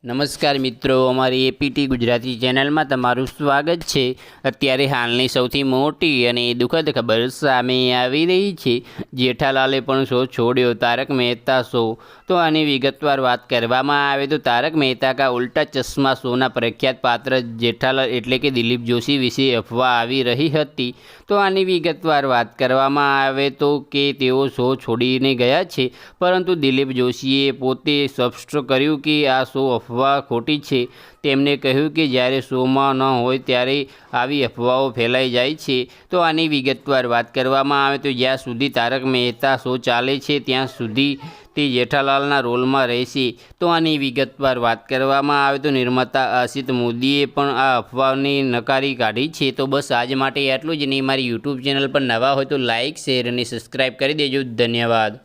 નમસ્કાર મિત્રો, અમારી એપીટી ગુજરાતી ચેનલમાં તમારું સ્વાગત છે। અત્યારે હાલની સૌથી મોટી અને દુઃખદ ખબર સામે આવી રહી છે। જેઠાલાલે પણ શો છોડ્યો, તારક મહેતા શો। તો આની વિગતવાર વાત કરવામાં આવે તો તારક મહેતા કા ઉલ્ટા ચશ્મા શોના પ્રખ્યાત પાત્ર જેઠાલાલ એટલે કે દિલીપ જોશી વિશે અફવા આવી રહી હતી। તો આની વિગતવાર વાત કરવામાં આવે તો કે તેઓ શો છોડીને ગયા છે, પરંતુ દિલીપ જોશીએ પોતે સ્પષ્ટ કર્યું કે આ શો અફવા ખોટી છે। તેમણે કહ્યું કે જ્યારે શોમાં ન હોય ત્યારે આવી અફવાઓ ફેલાઈ જાય છે। તો આની વિગતવાર વાત કરવામાં આવે તો જ્યાં સુધી તારક મહેતા શો ચાલે છે ત્યાં સુધી તે જેઠાલાલના રોલમાં રહેશે। તો આની વિગતવાર વાત કરવામાં આવે તો નિર્માતા આશિત મોદીએ પણ આ અફવાને નકારી કાઢી છે। તો બસ આજ માટે આટલું જ નહીં। મારી યુટ્યુબ ચેનલ પર નવા હોય તો લાઇક, શેર અને સબસ્ક્રાઈબ કરી દેજો। ધન્યવાદ।